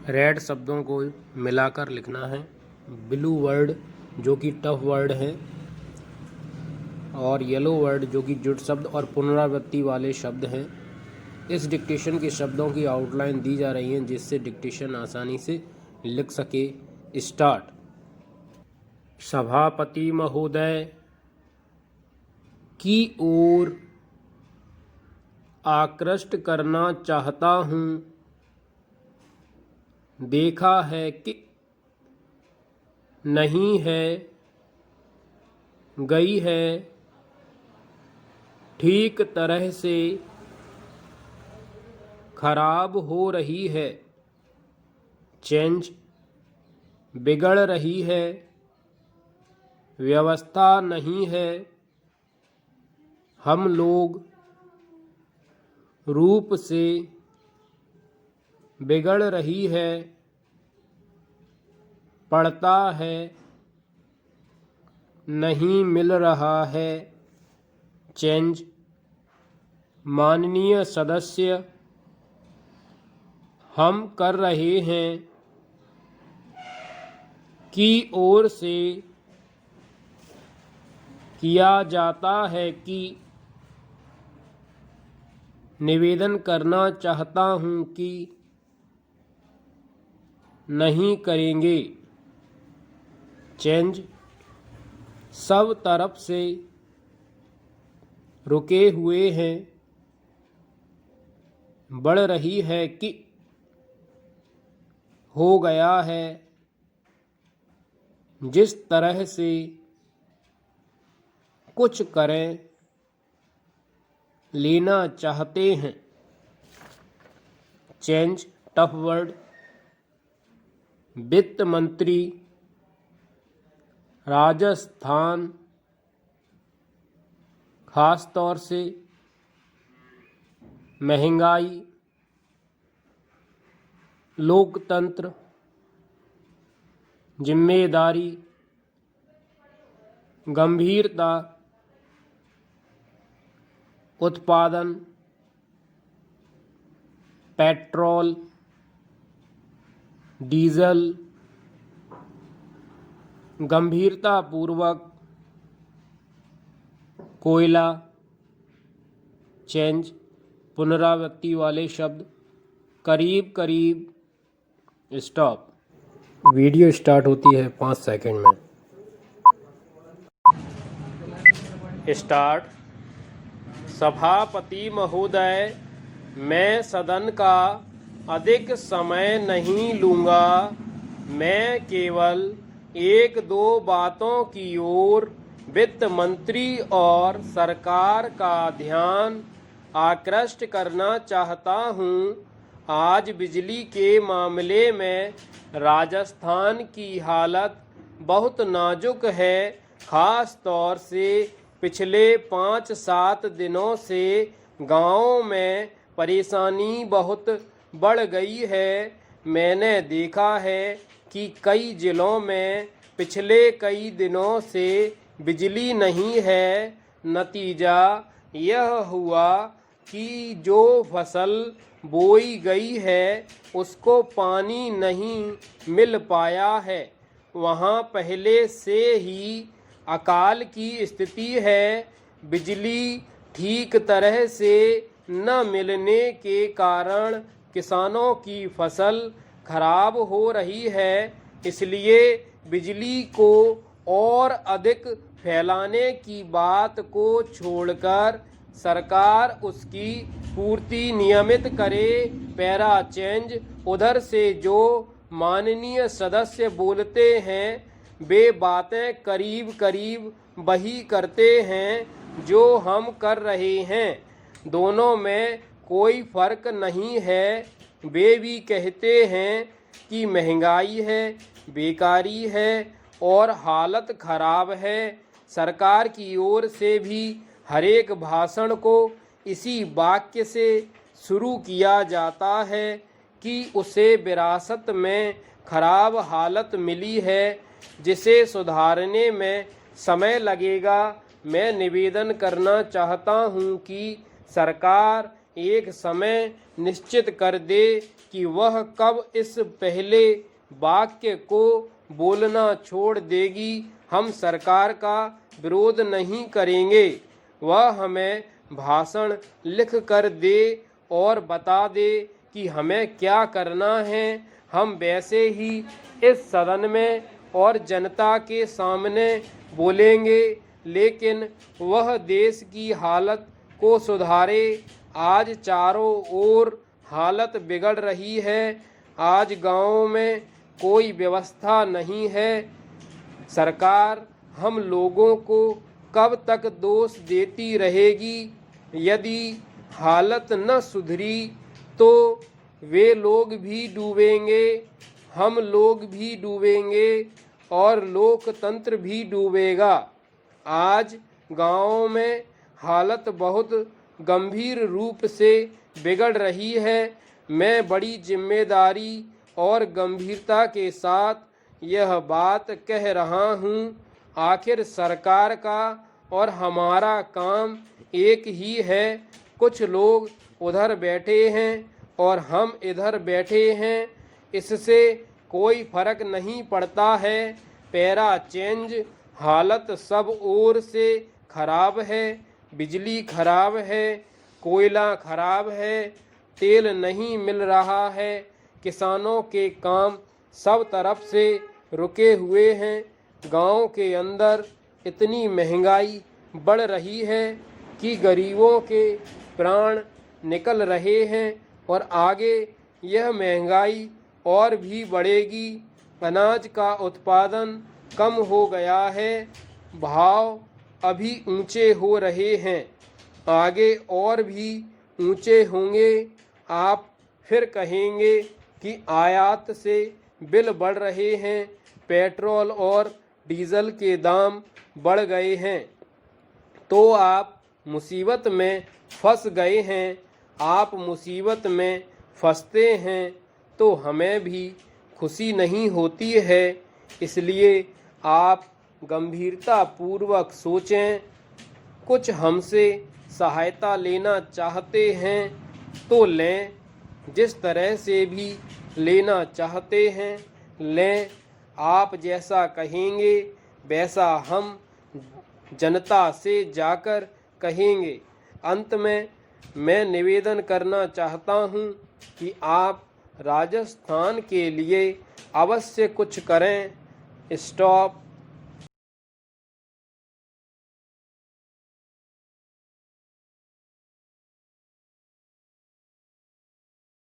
Red शब्दों को मिलाकर लिखना है। ब्लू वर्ड जो कि टफ वर्ड है और येलो वर्ड जो कि जुट शब्द और पुनरावृत्ति वाले शब्द हैं। इस डिक्टेशन के शब्दों की आउटलाइन दी जा रही है जिससे डिक्टेशन आसानी से लिख सके। स्टार्ट। सभापति महोदय की ओर आकृष्ट करना चाहता हूँ। देखा है कि नहीं है, गई है, ठीक तरह से खराब हो रही है, चेंज बिगड़ रही है, व्यवस्था नहीं है, हम लोग रूप से बिगड़ रही है, पड़ता है, नहीं मिल रहा है, चेंज माननीय सदस्य हम कर रहे हैं की ओर से किया जाता है कि निवेदन करना चाहता हूं कि नहीं करेंगे, चेंज सब तरफ से रुके हुए हैं, बढ़ रही है कि हो गया है, जिस तरह से कुछ करें लेना चाहते हैं, चेंज टफ वर्ड। वित्त मंत्री राजस्थान खास तौर से महंगाई, लोकतंत्र, जिम्मेदारी, गंभीरता, उत्पादन, पेट्रोल, डीजल, गंभीरतापूर्वक, कोयला, चेंज पुनरावृत्ति वाले शब्द, करीब करीब। स्टॉप। वीडियो स्टार्ट होती है 5 सेकंड में। स्टार्ट। सभापति महोदय, मैं सदन का अधिक समय नहीं लूँगा। मैं केवल 1-2 बातों की ओर वित्त मंत्री और सरकार का ध्यान आकृष्ट करना चाहता हूँ। आज बिजली के मामले में राजस्थान की हालत बहुत नाजुक है। खास तौर से पिछले 5-7 दिनों से गाँव में परेशानी बहुत बढ़ गई है। मैंने देखा है कि कई जिलों में पिछले कई दिनों से बिजली नहीं है। नतीजा यह हुआ कि जो फसल बोई गई है उसको पानी नहीं मिल पाया है। वहाँ पहले से ही अकाल की स्थिति है। बिजली ठीक तरह से न मिलने के कारण किसानों की फसल खराब हो रही है। इसलिए बिजली को और अधिक फैलाने की बात को छोड़कर सरकार उसकी पूर्ति नियमित करे। Para change. उधर से जो माननीय सदस्य बोलते हैं वे बातें करीब करीब वही करते हैं जो हम कर रहे हैं। दोनों में कोई फर्क नहीं है। वे भी कहते हैं कि महंगाई है, बेकारी है और हालत खराब है। सरकार की ओर से भी हरेक भाषण को इसी वाक्य से शुरू किया जाता है कि उसे विरासत में खराब हालत मिली है जिसे सुधारने में समय लगेगा। मैं निवेदन करना चाहता हूं कि सरकार एक समय निश्चित कर दे कि वह कब इस पहले वाक्य को बोलना छोड़ देगी। हम सरकार का विरोध नहीं करेंगे। वह हमें भाषण लिख कर दे और बता दे कि हमें क्या करना है। हम वैसे ही इस सदन में और जनता के सामने बोलेंगे, लेकिन वह देश की हालत को सुधारे। आज चारों ओर हालत बिगड़ रही है। आज गांवों में कोई व्यवस्था नहीं है। सरकार हम लोगों को कब तक दोष देती रहेगी? यदि हालत न सुधरी तो वे लोग भी डूबेंगे, हम लोग भी डूबेंगे और लोकतंत्र भी डूबेगा। आज गांवों में हालत बहुत गंभीर रूप से बिगड़ रही है। मैं बड़ी जिम्मेदारी और गंभीरता के साथ यह बात कह रहा हूँ। आखिर सरकार का और हमारा काम एक ही है। कुछ लोग उधर बैठे हैं और हम इधर बैठे हैं, इससे कोई फर्क नहीं पड़ता है। Para change. हालत सब ओर से खराब है। बिजली खराब है, कोयला खराब है, तेल नहीं मिल रहा है। किसानों के काम सब तरफ से रुके हुए हैं। गांव के अंदर इतनी महंगाई बढ़ रही है कि गरीबों के प्राण निकल रहे हैं और आगे यह महंगाई और भी बढ़ेगी। अनाज का उत्पादन कम हो गया है, भाव अभी ऊंचे हो रहे हैं, आगे और भी ऊंचे होंगे। आप फिर कहेंगे कि आयात से बिल बढ़ रहे हैं, पेट्रोल और डीजल के दाम बढ़ गए हैं, तो आप मुसीबत में फंस गए हैं। आप मुसीबत में फंसते हैं तो हमें भी खुशी नहीं होती है। इसलिए आप गंभीरता पूर्वक सोचें। कुछ हमसे सहायता लेना चाहते हैं तो लें, जिस तरह से भी लेना चाहते हैं लें। आप जैसा कहेंगे वैसा हम जनता से जाकर कहेंगे। अंत में मैं निवेदन करना चाहता हूं कि आप राजस्थान के लिए अवश्य कुछ करें। स्टॉप।